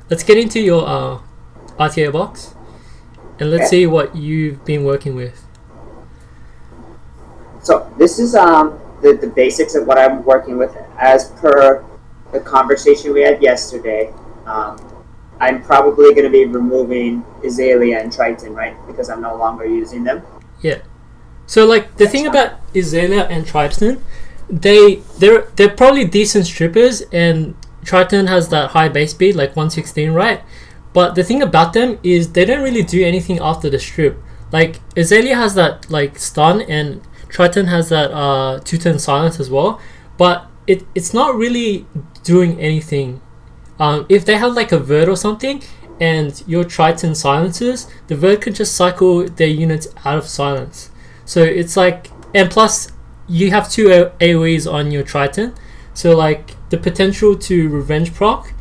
let's get into your RTA box, and let's Okay. see what you've been working with. So this is the basics of what I'm working with as per the conversation we had yesterday. I'm probably going to be removing Azalea and Triton, right? Because I'm no longer using them. Yeah. So like the thing about Azalea and Triton, they're probably decent strippers, and Triton has that high base speed, like 116, right? But the thing about them is they don't really do anything after the strip. Like Azalea has that like stun, and Triton has that 2-turn silence as well. But it's not really doing anything. If they have like a vert or something, and your Triton silences, the vert could just cycle their units out of silence. So it's like, and plus you have two AoEs on your Triton, so like the potential to revenge proc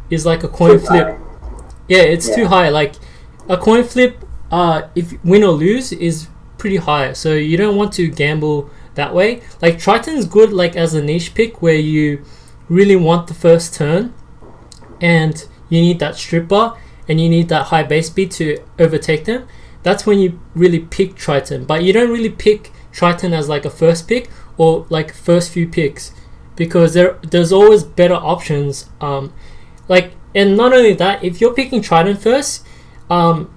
is like a coin flip. Yeah, it's too high. Like a coin flip, if win or lose, is pretty high, so you don't want to gamble that way. Like Triton's good like as a niche pick where you really want the first turn, and you need that stripper, and you need that high base speed to overtake them. That's when you really pick Triton, but you don't really pick Triton as like a first pick or like first few picks, because there's always better options. Like, and not only that, if you're picking Triton first,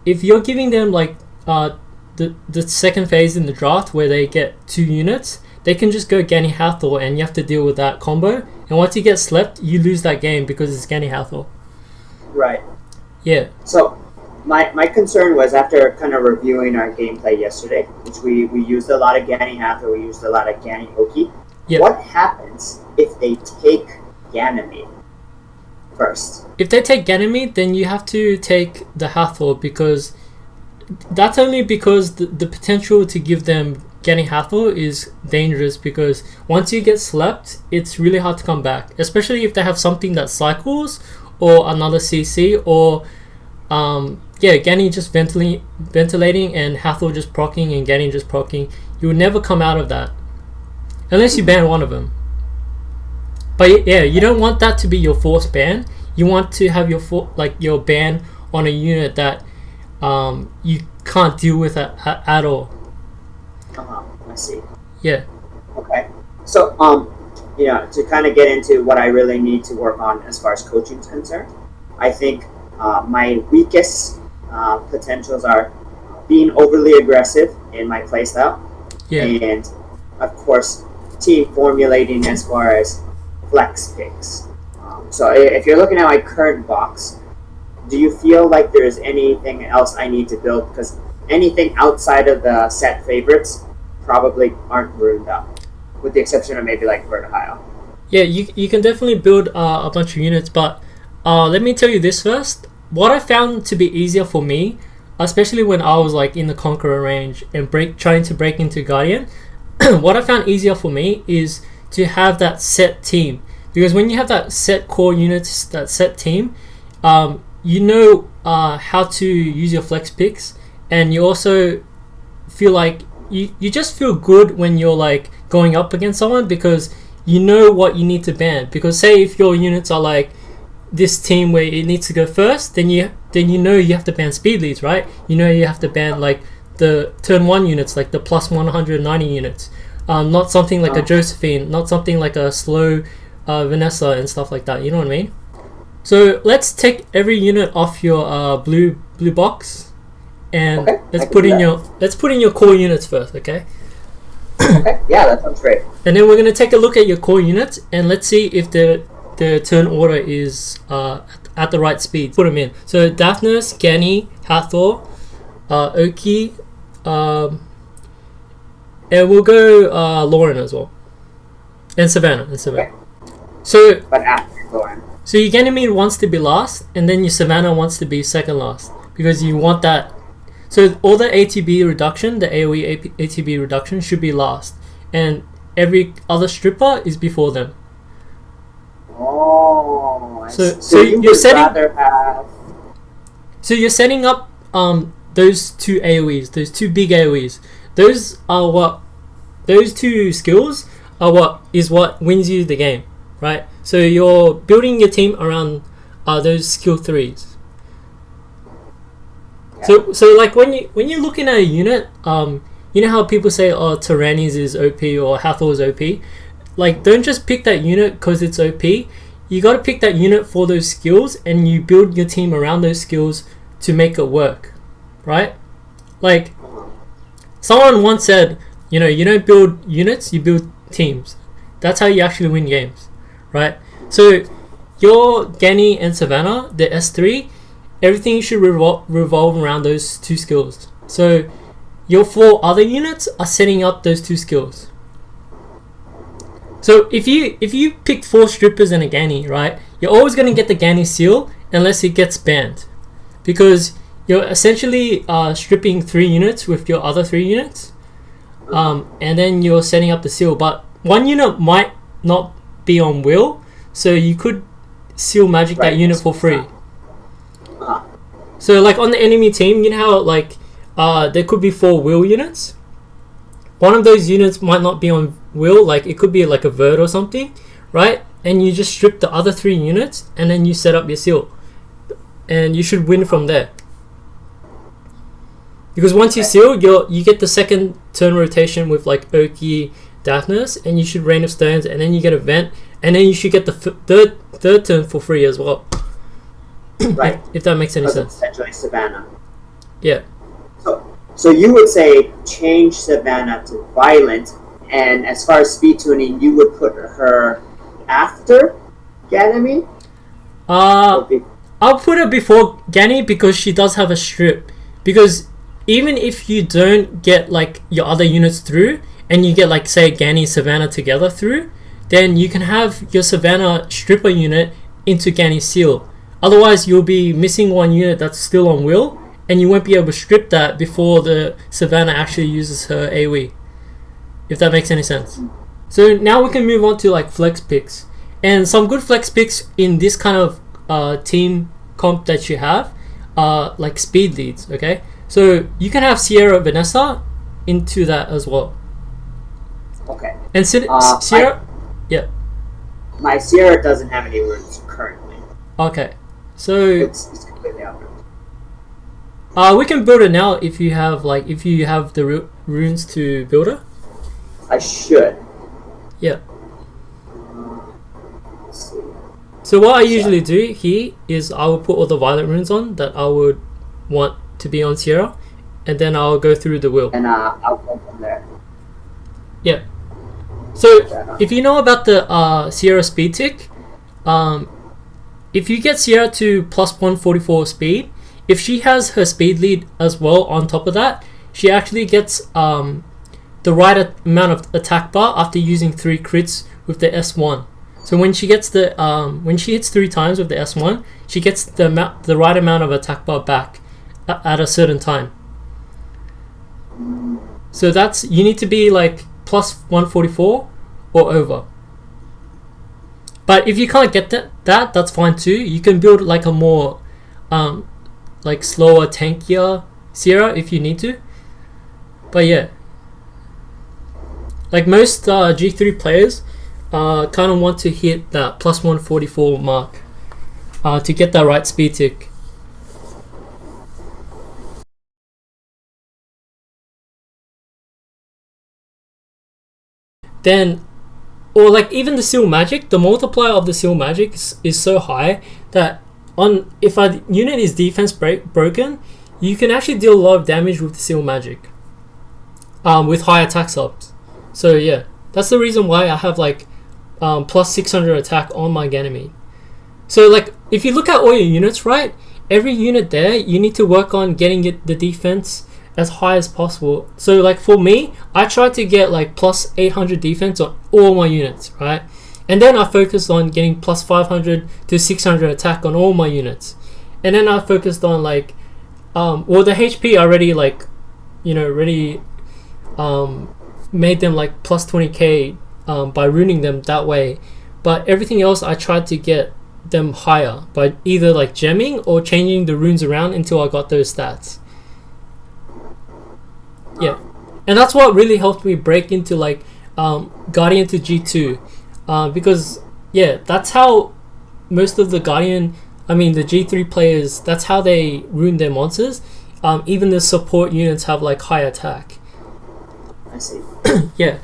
if you're giving them like the second phase in the draft where they get 2 units, they can just go Gani Hathor, and you have to deal with that combo. And once you get slept, you lose that game because it's Gani Hathor. Right. Yeah. So my concern was, after kind of reviewing our gameplay yesterday, which we used a lot of Gani Hathor, we used a lot of Gani Oki. Yep. What happens if they take Ganymede first? If they take Ganymede, then you have to take the Hathor, because that's only because the potential to give them Gani Hathor is dangerous, because once you get slept, it's really hard to come back, especially if they have something that cycles, or another CC, or Gani just ventilating and Hathor just proccing and Gani just proccing. You will never come out of that unless you ban one of them. But yeah, you don't want that to be your forced ban. You want to have your ban on a unit that you can't deal with at all. I see. Yeah. Okay. So, to kind of get into what I really need to work on as far as coaching is concerned, I think my weakest potentials are being overly aggressive in my playstyle, and of course, team formulating as far as flex picks. So, if you're looking at my current box, do you feel like there's anything else I need to build? Because anything outside of the set favorites probably aren't ruined up, with the exception of maybe like Vertihile. Yeah, you can definitely build a bunch of units, but let me tell you this first. What I found to be easier for me, especially when I was like in the Conqueror range and trying to break into Guardian, what I found easier for me is to have that set team. Because when you have that set core units, that set team, you know how to use your flex picks, and you also feel like you just feel good when you're like going up against someone, because you know what you need to ban. Because say if your units are like this team where it needs to go first, then you know you have to ban speed leads, right? You know you have to ban like the turn 1 units, like the plus 190 units, not something like a Josephine, not something like a slow Vanessa and stuff like that. You know what I mean? So let's take every unit off your blue box, and let's put in your core units first, okay? Okay, yeah, that sounds great. And then we're gonna take a look at your core units, and let's see if the turn order is at the right speed. Put them in. So Daphnis, Gani, Hathor, Oki, and we'll go Lauren as well, and Savannah. Okay. So, but after Lauren. So your Ganymede wants to be last, and then your Savannah wants to be second last, because you want that. So all the ATB reduction, the AoE ATB reduction, should be last, and every other stripper is before them. Oh, so you're setting. So you're setting up those two AoEs, those two big AoEs. Those two skills are what wins you the game, right? So you're building your team around those skill 3s. So like when you're looking at a unit, you know how people say, oh, Tyrannies is OP or Hathor is OP? Like, don't just pick that unit because it's OP. You got to pick that unit for those skills, and you build your team around those skills to make it work, right? Like, someone once said, you know, you don't build units, you build teams. That's how you actually win games, right? So your Genny and Savannah, the S3, everything should revolve around those 2 skills. So your 4 other units are setting up those 2 skills. So if you pick 4 strippers and a Genny, right, you're always going to get the Genny seal unless it gets banned, because you're essentially stripping 3 units with your other 3 units, and then you're setting up the seal. But 1 unit might not be on will, so you could seal magic that unit for free. So like on the enemy team, you know how like there could be 4 will units. One of those units might not be on will, like it could be like a vert or something, right? And you just strip the other 3 units, and then you set up your seal, and you should win from there. Because once you seal, you get the second turn rotation with like Oki, Daphnis, and you should Rain of Stones, and then you get a vent, and then you should get the third turn for free as well. Right. If that makes any sense. Essentially Savannah. Yeah. So you would say change Savannah to Violent, and as far as speed tuning, you would put her after Ganymede? I'll put her before Ganny because she does have a strip. Because even if you don't get like your other units through, and you get like say Ganny Savannah together through, then you can have your Savannah stripper unit into Ganny seal. Otherwise you'll be missing 1 unit that's still on will, and you won't be able to strip that before the Savannah actually uses her AoE, if that makes any sense. So now we can move on to like flex picks, and some good flex picks in this kind of team comp that you have are like speed leads. Okay, so you can have Sierra Vanessa into that as well. Okay. And Sierra, yeah. My Sierra doesn't have any runes currently. Okay, so it's completely out. We can build it now if you have the runes to build it. I should. Yeah. Let's see. So what I usually do here is I will put all the violet runes on that I would want to be on Sierra, and then I'll go through the will. And I'll go from there. Yeah. So if you know about the Sierra speed tick, if you get Sierra to plus 144 speed, if she has her speed lead as well on top of that, she actually gets the right amount of attack bar after using 3 crits with the S1. So when she gets when she hits 3 times with the S1, she gets the right amount of attack bar back at a certain time. So you need to be like plus 144 or over. But if you can't get that's fine too. You can build like a more like slower, tankier Sierra if you need to. But yeah, like most G3 players kind of want to hit that plus 144 mark to get that right speed tick. Then, or like even the seal magic, the multiplier of the seal magic is so high that if a unit is defense broken, you can actually deal a lot of damage with the seal magic with high attack subs. So yeah, that's the reason why I have like plus 600 attack on my Ganymede. So like if you look at all your units, right, every unit there you need to work on getting the defense as high as possible. So like for me, I try to get like plus 800 defense on all my units, right? And then I focused on getting plus 500 to 600 attack on all my units. And then I focused on like well, the HP already like, you know, made them like plus 20k by ruining them that way. But everything else I tried to get them higher by either like gemming or changing the runes around until I got those stats. Yeah, and that's what really helped me break into like Guardian to G2 because yeah, that's how most of the Guardian I mean, the G3 players, that's how they ruin their monsters. Even the support units have like high attack. I see. Yeah.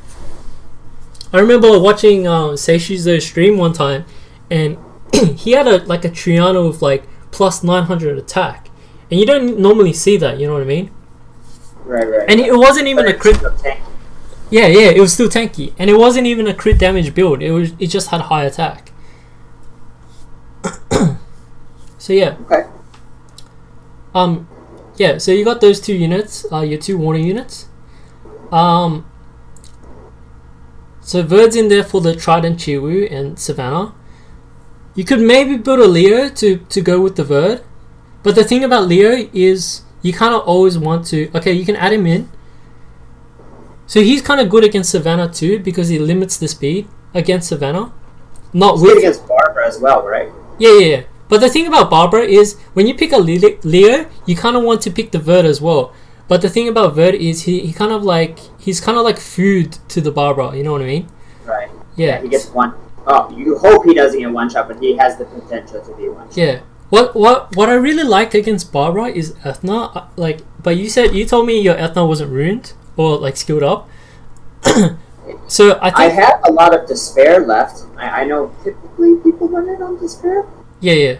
I remember watching Seishizo's stream one time, and he had a Triana with like plus 900 attack. And you don't normally see that, you know what I mean? Right. And it wasn't even But a crit. tanky. Yeah, it was still tanky. And it wasn't even a crit damage build. It just had high attack. So yeah. Okay. Yeah, so you got those two units, your two water units. So Verd's in there for the Trident, Chiwu, and Savannah. You could maybe build a Leo to go with the Verd. But the thing about Leo is you kind of always want to... Okay, you can add him in. So he's kind of good against Savannah too because he limits the speed against Savannah. He's good against Barbara as well, right? Yeah. But the thing about Barbara is when you pick a Leo, you kind of want to pick the Verd as well. But the thing about Verd is he's kind of like food to the Barbara. You know what I mean? Right. Yeah. He gets one. Oh, you hope he doesn't get one shot, but he has the potential to be one shot. Yeah. What I really like against Barbara is Ethna. But you told me your Ethna wasn't ruined or like skilled up. So I have a lot of despair left. I know typically people run it on despair. Yeah.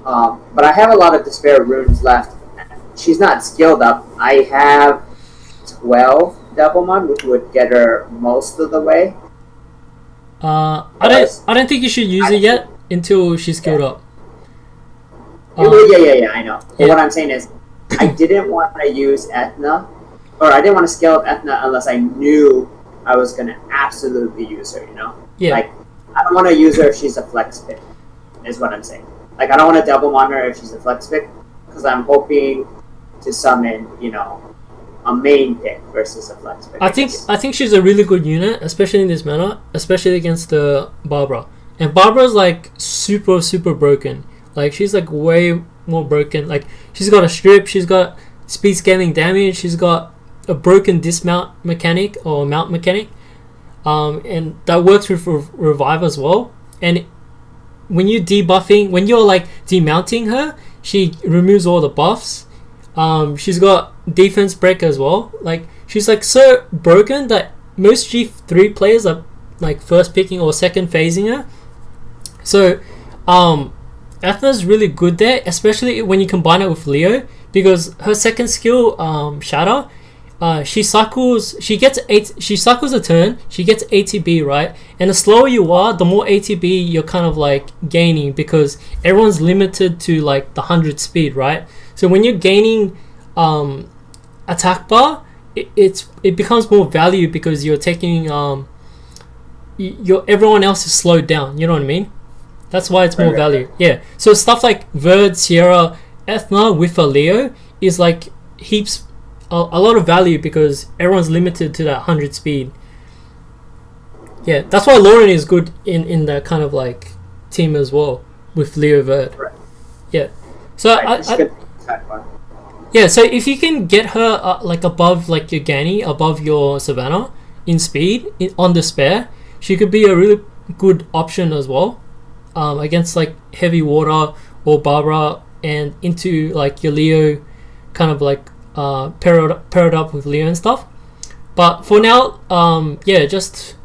But I have a lot of despair runes left. She's not skilled up. I have 12 Devilmon, which would get her most of the way. I don't think you should use it yet until she's skilled up. Yeah, I know. But what I'm saying is, I didn't want to use Ethna, or I didn't want to scale up Ethna unless I knew I was going to absolutely use her, you know? Yeah. Like, I don't want to use her if she's a flex pick, is what I'm saying. Like, I don't want to Devilmon her if she's a flex pick, because I'm hoping to summon, a main pick versus a flex pick. I think she's a really good unit, especially in this meta, especially against the Barbara. And Barbara's like super, super broken. Like she's like way more broken. Like she's got a strip, she's got speed scaling damage, she's got a broken dismount mechanic or mount mechanic. And that works with revive as well. And when you're like demounting her, she removes all the buffs. She's got defense break as well. Like she's like so broken that most G3 players are like first picking or second phasing her. So Ethna's really good there, especially when you combine it with Leo, because her second skill, Shatter, she cycles a turn, she gets ATB, right? And the slower you are, the more ATB you're kind of like gaining, because everyone's limited to like the 100 speed, right? So when you're gaining attack bar, it becomes more value because you're taking everyone else is slowed down, you know what I mean? That's why it's more value. Yeah. So stuff like Verd, Sierra, Ethna with a Leo is like heaps a lot of value because everyone's limited to that 100 speed. Yeah, that's why Lauren is good in that kind of like team as well with Leo Verd. Right. Yeah. So so if you can get her like above like your Gani, above your Savannah in speed on despair, she could be a really good option as well. Against like heavy water or Barbara and into like your Leo kind of like paired up with Leo and stuff. But for now, just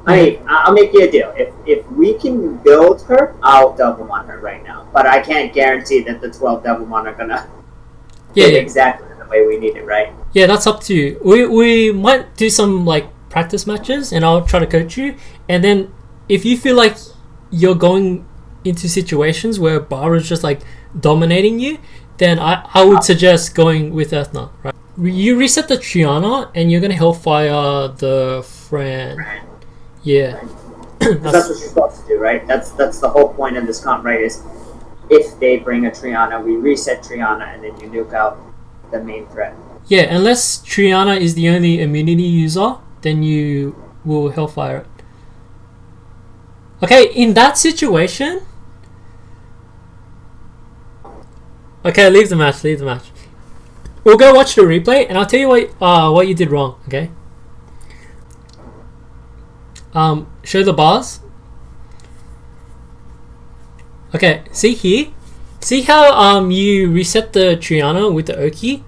I'll make you a deal. If we can build her, I'll Devilmon her right now. But I can't guarantee that the 12 Devilmon are gonna get exactly the way we need it, right? Yeah, that's up to you. We might do some like practice matches and I'll try to coach you, and then if you feel like you're going into situations where Barbara's just like dominating you, then I would suggest going with Ethna, right? You reset the Triana and you're gonna Hellfire the Fran. Yeah. That's what you're supposed to do, right? That's the whole point of this comp, right? Is if they bring a Triana, we reset Triana and then you nuke out the main threat. Yeah, unless Triana is the only immunity user, then you will Hellfire it. Okay, in that situation... Okay, leave the match. We'll go watch the replay, and I'll tell you what you did wrong, okay? Show the bars. Okay, see here? See how you reset the Triana with the Oki?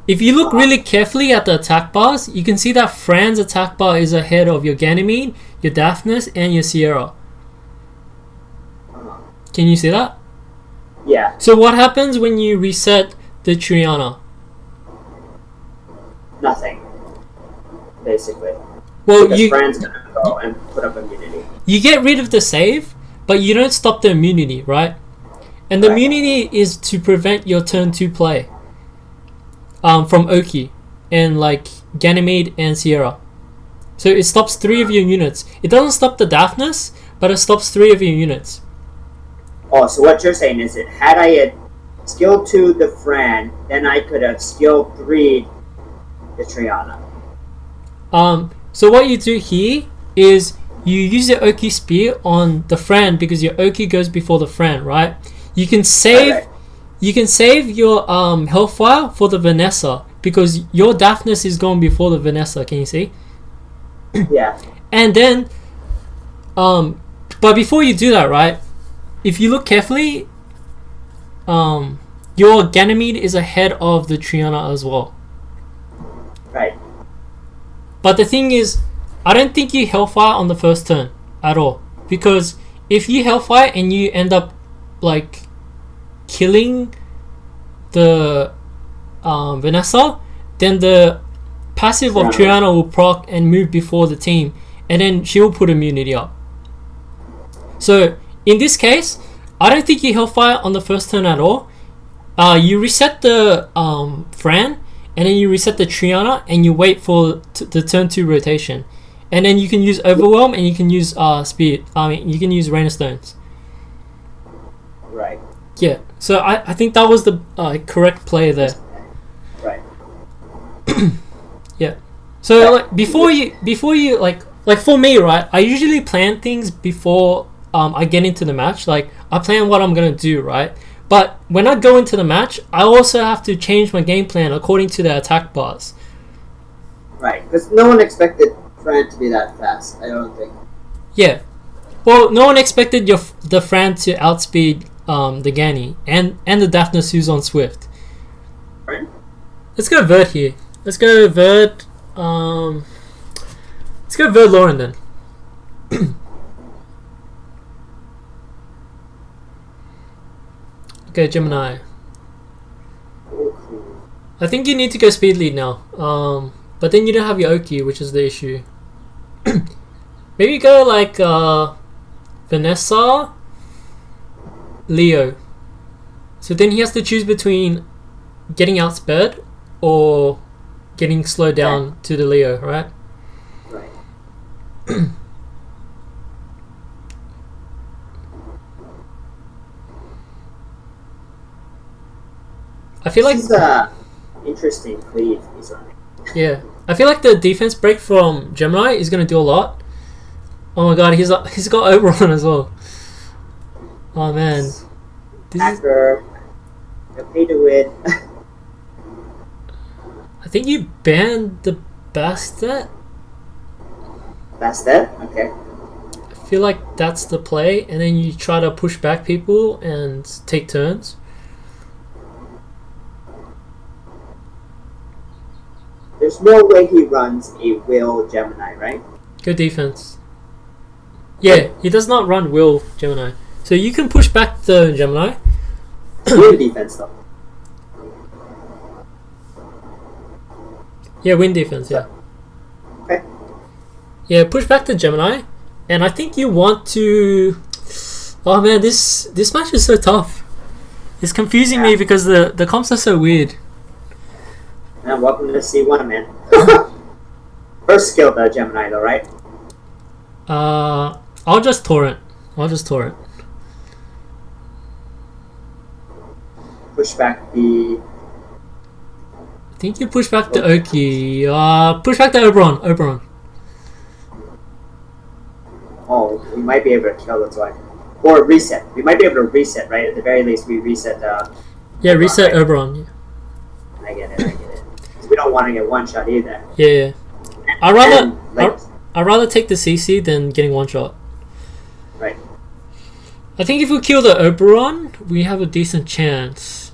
If you look really carefully at the attack bars, you can see that Fran's attack bar is ahead of your Ganymede, your Daphnis, and your Sierra. Can you see that? Yeah. So what happens when you reset the Triana? Nothing. Basically. Well, because Fran's gonna go and put up immunity. You get rid of the save, but you don't stop the immunity, right? And the immunity is to prevent your turn 2 play. From Oki and like Ganymede and Sierra. So it stops 3 of your units. It doesn't stop the Daphnis, but it stops 3 of your units. Oh, so what you're saying is that had I had skill 2 the Fran, then I could have skill 3 the Triana. So what you do here is you use your Oki spear on the Fran because your Oki goes before the Fran, right? You can save. Right. You can save your Hellfire for the Vanessa because your Daphnis is going before the Vanessa. Can you see? Yeah. And then, but before you do that, right? If you look carefully, your Ganymede is ahead of the Triana as well. Right. But the thing is, I don't think you Hellfire on the first turn at all because if you Hellfire and you end up like killing the Vanessa, then the passive of Triana will proc and move before the team, and then she will put immunity up. So in this case, I don't think you Hellfire on the first turn at all. You reset the Fran, and then you reset the Triana, and you wait for the turn 2 rotation, and then you can use Overwhelm and you can use Speed. You can use Rain of Stones. Right. Yeah, so I think that was the correct play there. Right. Yeah. So like before you like for me, right? I usually plan things before I get into the match. Like I plan what I'm gonna do, right? But when I go into the match, I also have to change my game plan according to the attack bars. Right, because no one expected Fran to be that fast. I don't think. Yeah. Well, no one expected the Fran to outspeed the Gani and the Daphnis who's on Swift. Right. Let's go Verd here. Let's go Verd. Let's go Verd Lauren then. Okay, Gemini. I think you need to go speed lead now. But then you don't have your Oki, which is the issue. Maybe go like Vanessa, Leo. So then he has to choose between getting outsped or getting slowed down to the Leo, right? Right. I feel like this is interesting cleave he's running. Yeah, I feel like the defense break from Gemini is gonna do a lot. Oh my god, he's got Oberon as well. Oh man, Hacker, the pay to win. I think you banned the Bastet. Bastet? Okay. I feel like that's the play, and then you try to push back people and take turns. There's no way he runs a Will Gemini, right? Good defense. Yeah, he does not run Will Gemini. So you can push back the Gemini. Good defense, though. Yeah, win defense, yeah. Okay. Yeah, push back the Gemini. And I think you want to... Oh man, this match is so tough. It's confusing me because the comps are so weird. Man, welcome to C1, man. First skill, the Gemini, though, right? I'll just torrent. Push back the... I think you push back the Oki. Push back the Oberon. Oh, we might be able to kill it, so or reset. We might be able to reset, right? At the very least, we reset the... Yeah, reset right? Oberon. Yeah. I get it. We don't want to get one shot either. Yeah. I'd rather take the CC than getting one shot. Right. I think if we kill the Oberon, we have a decent chance.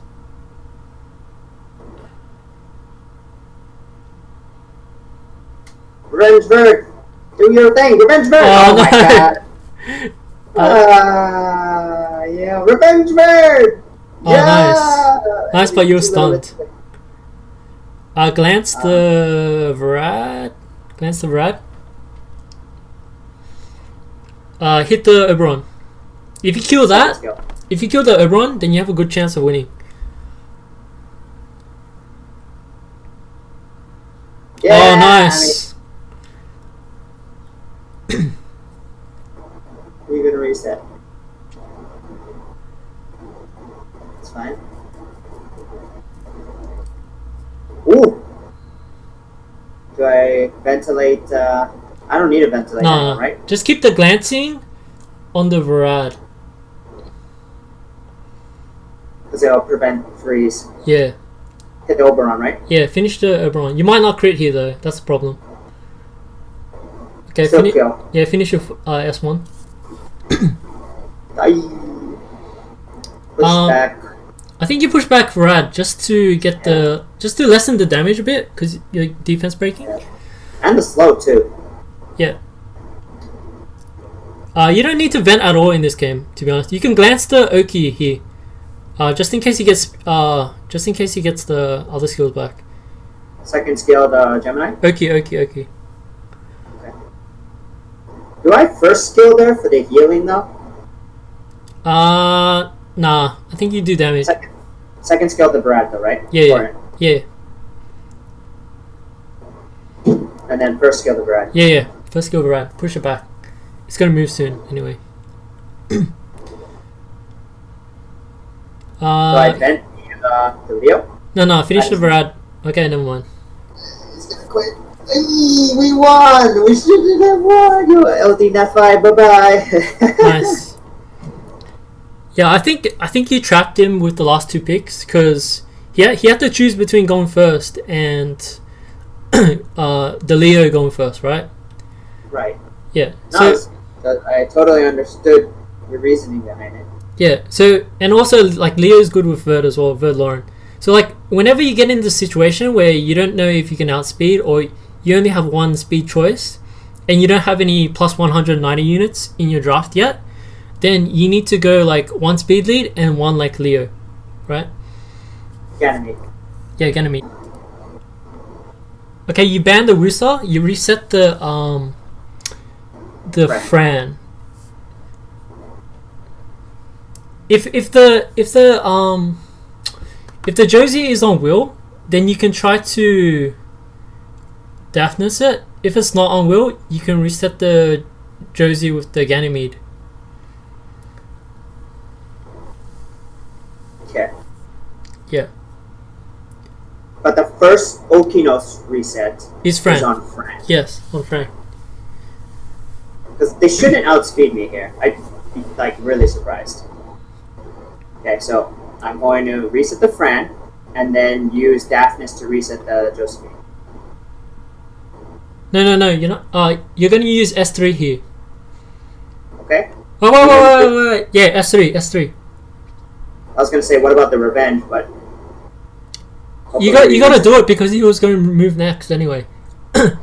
Revenge bird, do your thing, revenge bird. Oh, my god. Yeah, revenge bird. Oh, yeah. Nice, but you're stunned. Glance the Varad. Glance the Varad. Hit the Oberon. If you kill that, if you kill the Oberon, then you have a good chance of winning. Yeah, oh, nice. We're gonna reset. It's fine. Ooh. Do I ventilate? I don't need a ventilator, no, right? Just keep the glancing on the Varad. Because it'll prevent freeze. Yeah. Hit the Oberon, right? Yeah, finish the Oberon. You might not crit here though. That's the problem. Okay, kill. Yeah, finish your S1. Push back. I think you push back Varad just to get just to lessen the damage a bit because your defense breaking. Yeah. And the slow too. Yeah. You don't need to vent at all in this game, to be honest. You can glance the Oki here, just in case he gets the other skills back. Second skill, the Gemini. Oki. Okay. Do I first skill there for the healing though? Nah. I think you do damage. Second skill the Brad though, right? Yeah. And then first skill the Brad. Yeah. First skill the Brad. Push it back. It's gonna move soon anyway. Do I vent the Leo? No. Finish the Varad. Okay, never mind. He's gonna quit. We won! We shouldn't have won! You LD net 5, bye-bye! Nice. Yeah, I think you trapped him with the last two picks because he had to choose between going first and the Leo going first, right? Right. Yeah. No, so I totally understood your reasoning behind it. Yeah. So and also like Leo's good with Verd as well, Verd Lauren. So like whenever you get in the situation where you don't know if you can outspeed or you only have one speed choice and you don't have any plus 190 units in your draft yet, then you need to go like one speed lead and one like Leo, right? Ganymede. Yeah, Ganymede. Okay, you ban the Wusa, you reset the Fran. If the Josie is on Will, then you can try to Daphnis it. If it's not on Will, you can reset the Josie with the Ganymede. Okay. Yeah. But the first Okinos reset is on Fran. Yes, on Fran. Because they shouldn't outspeed me here. I'd be like really surprised. Okay, so I'm going to reset the Fran and then use Daphnis to reset the Josephine. No, you're not. You're gonna use S3 here. Okay. Oh, wait. Yeah, S3. I was gonna say, what about the revenge? But you gotta do it because he was gonna move next anyway. You're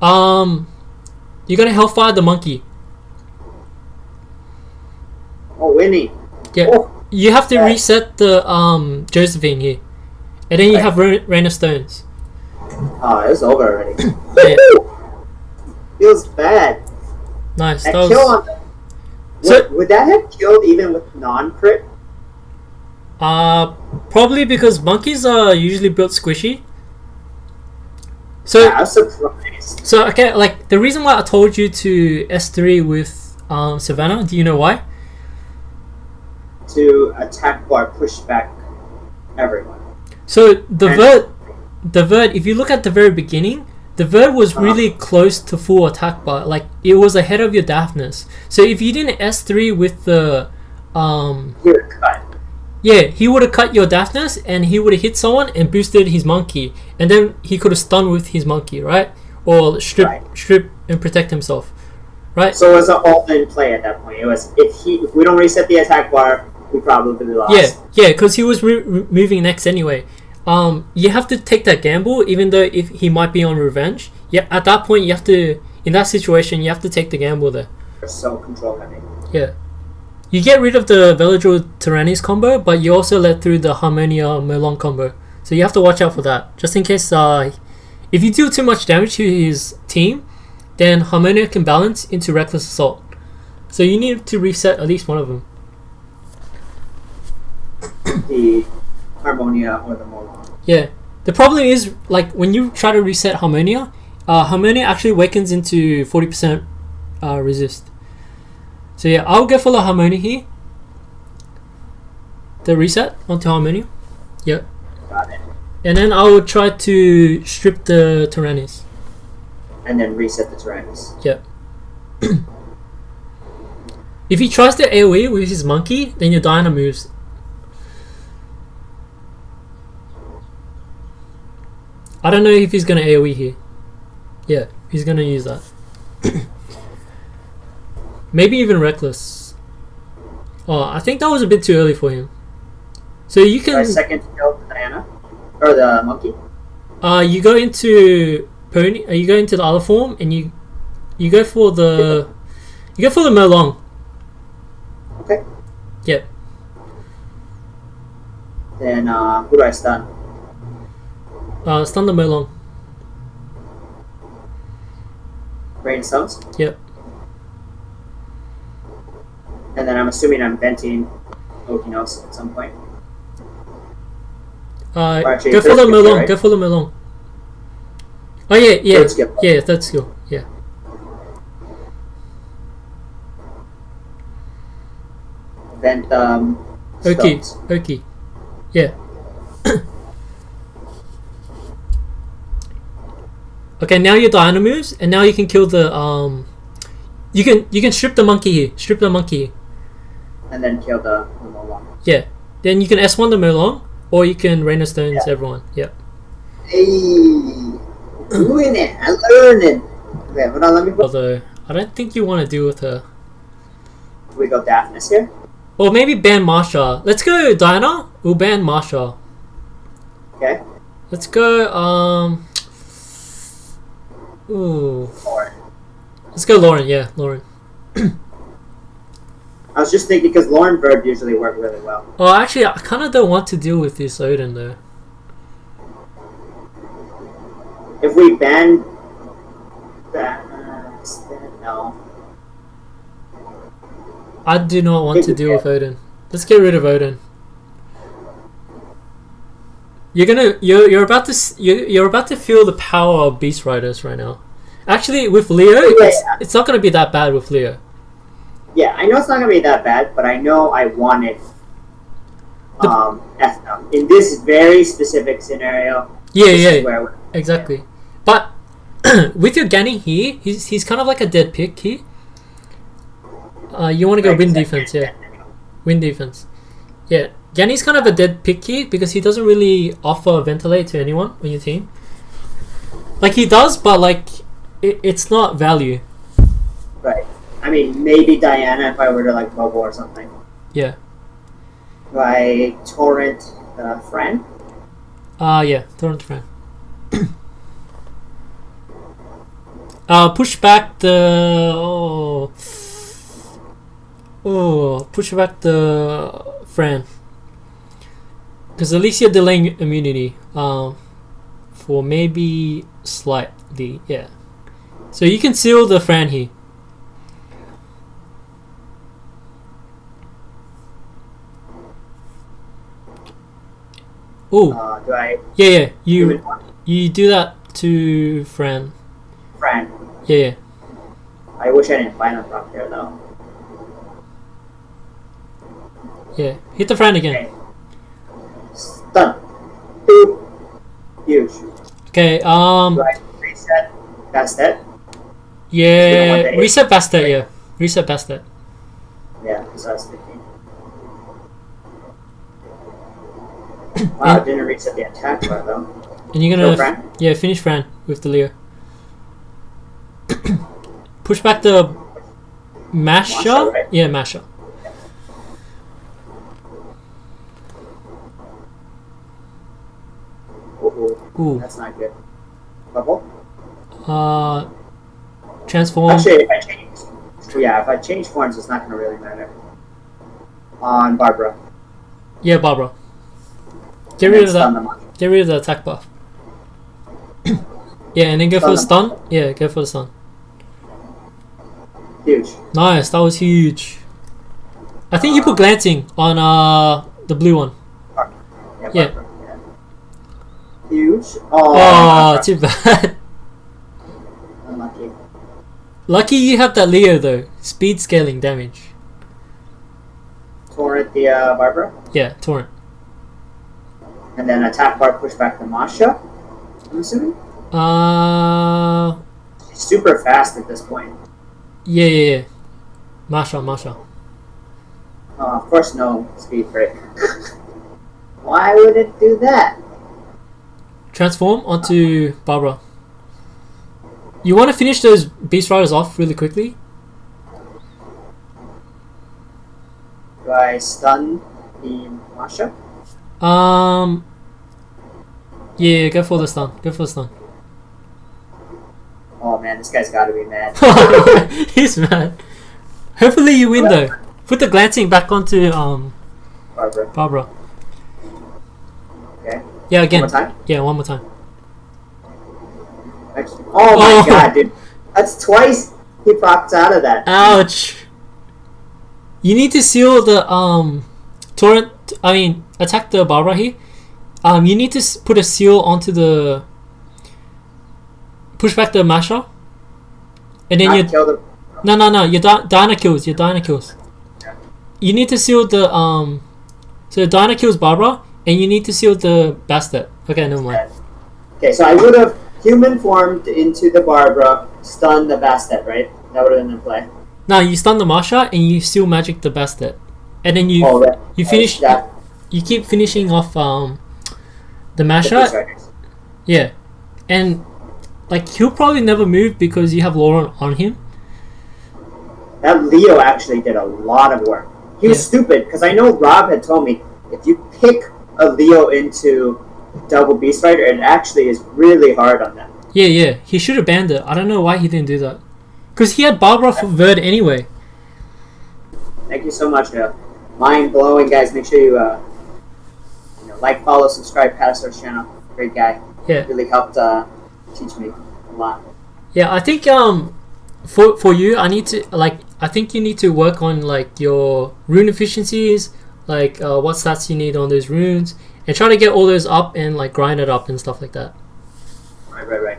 gonna Hellfire the monkey. Oh, Winnie. Yeah. Oh, you have to reset the Josephine here, and then you have Rain of Stones. Oh, it's over already. Yeah. Feels bad. Nice. That kill on would that have killed even with non-crit? Probably because monkeys are usually built squishy. So I'm surprised. So okay, like the reason why I told you to S3 with Savannah, do you know why? To attack bar push back everyone. So the Verd, if you look at the very beginning, the Verd was really close to full attack bar. Like it was ahead of your Daphnis. So if you didn't S3 with the he would cut. Yeah, he would have cut your Daphnis and he would have hit someone and boosted his monkey, and then he could have stunned with his monkey, right? Or strip and protect himself. right? So it was an all-in play at that point. It was if we don't reset the attack bar, we probably lost. Yeah, because he was moving next anyway. You have to take that gamble, even though if he might be on revenge. Yeah, at that point you have to. In that situation, you have to take the gamble there. They're so control heavy. Yeah. You get rid of the Veladril Tyrannis combo, but you also let through the Harmonia Merlon combo. So you have to watch out for that. Just in case if you do too much damage to his team, then Harmonia can balance into Reckless Assault. So you need to reset at least one of them. The Harmonia or the Merlon. Yeah. The problem is, like, when you try to reset Harmonia, Harmonia actually wakens into 40% resist. So yeah, I'll go for the Harmonia here. The reset onto Harmonia. Yep. Got it. And then I will try to strip the Tyrannis. And then reset the Tyrannis. Yep. If he tries to AoE with his monkey, then your Diana moves. I don't know if he's gonna AoE here. Yeah, he's gonna use that. Maybe even Reckless. Oh, I think that was a bit too early for him. So you can. Second kill Diana or the monkey. You go into pony. You go into the other form, and you go for the Merlon. Okay. Yep. Then who do I stun? Stun the Merlon. Rain stones. Yep. And then I'm assuming I'm venting Okinos at some point. Actually, go for the Merlon. Right? Go for the Merlon. Oh yeah. Third skill. Yeah, third skill. Yeah. Vent Okay. stones. Okay. Yeah. Okay, now your Diana moves, and now you can kill the You can strip the monkey here. Strip the monkey. And then kill the Merlon. Yeah. Then you can S1 the Merlon, or you can Rain of Stones everyone. Yep. Hey, doing it. I'm learning. Okay, hold on. Let me. Although I don't think you want to deal with her. We go Daphnis here. Or maybe ban Marsha. Let's go Diana. We'll ban Marsha. Okay. Let's go. Ooh. Lauren. Let's go Lauren. Yeah, Lauren. I was just thinking because Lauren Bird usually work really well. Oh, actually, I kind of don't want to deal with this Odin though. If we ban that, no. I do not want to deal with Odin. Let's get rid of Odin. You're about to feel the power of Beast Riders right now. Actually, with Leo, it's not gonna be that bad with Leo. Yeah, I know it's not gonna be that bad, but I know I want it. In this very specific scenario. Yeah, exactly. But with your Ganny here, he's kind of like a dead pick here. You want to go win defense, yeah. Win defense. Yeah, Ganny's kind of a dead pick here because he doesn't really offer ventilate to anyone on your team. Like he does, but like it's not value. Right. I mean, maybe Diana if I were to like bubble or something. Yeah. Do I torrent Fran? Yeah, torrent Fran. Push back the push back the Fran. Because at least you're delaying immunity. For maybe slightly, yeah. So you can seal the Fran here. Oh. Do I? Yeah. You do that to Fran. Fran. Yeah. I wish I didn't find him from here though. Yeah. Hit the Fran again. Okay. Stun. Boop. Huge. Okay. Do I reset? Bastet? Yeah. Reset Bastet. Yeah. Reset Bastet. Yeah, because I was thinking. Wow, I didn't reset the attack bar though. And you're gonna Fran? finish Fran with the Leo. Push back the Masha? right? Yeah, Masha. Ooh. That's not good. Bubble? Transform. Actually, if I change forms, it's not going to really matter. On Barbara. Yeah, Barbara. Get And rid then of stun that. them on. Get rid of the attack buff. Yeah, and then go for the stun. Yeah, go for the stun. Huge. Nice, that was huge. I think you put glancing on the blue one. Yeah. Barbara. Huge. Oh, too bad. Unlucky. Lucky you have that Leo though. Speed scaling damage. Torrent the Barbara. Yeah, torrent. And then attack bar push back the Masha. I'm assuming. She's super fast at this point. Yeah. Masha. Of course, no speed break. Why would it do that? Transform onto Barbara. You want to finish those Beast Riders off really quickly? Do I stun the Masha? Yeah, go for the stun. Oh man, this guy's got to be mad. He's mad. Hopefully you win though. Put the glancing back onto Barbara. Okay. Yeah, again. One more time? Yeah, one more time. Oh my god, dude. That's twice he popped out of that. Ouch. You need to seal the torrent. Attack the Barbara here. You need to put a seal onto the. Push back the Masha. And then Kill the... No. Your Diana kills. Yeah. You need to seal the So Diana kills Barbara, and you need to seal the Bastet. Okay, never mind. Okay, so I would have human formed into the Barbara, stunned the Bastet, right? That would have been the play. No, you stun the Masha and you seal magic the Bastet, and then you finish. You keep finishing off the Masha. Yeah, and like he'll probably never move because you have Lauren on him. That Leo actually did a lot of work. He was stupid because I know Rob had told me if you pick a Leo into double Beast Rider, it actually is really hard on them. Yeah. He should have banned it. I don't know why he didn't do that. Because he had Barbara for Verd anyway. Thank you so much. Mind blowing, guys. Make sure you like, follow, subscribe, Patasaur's channel. Great guy. Yeah. Really helped teach me a lot. Yeah, I think for you, I think you need to work on like your rune efficiencies, like what stats you need on those runes, and try to get all those up and like grind it up and stuff like that. Right.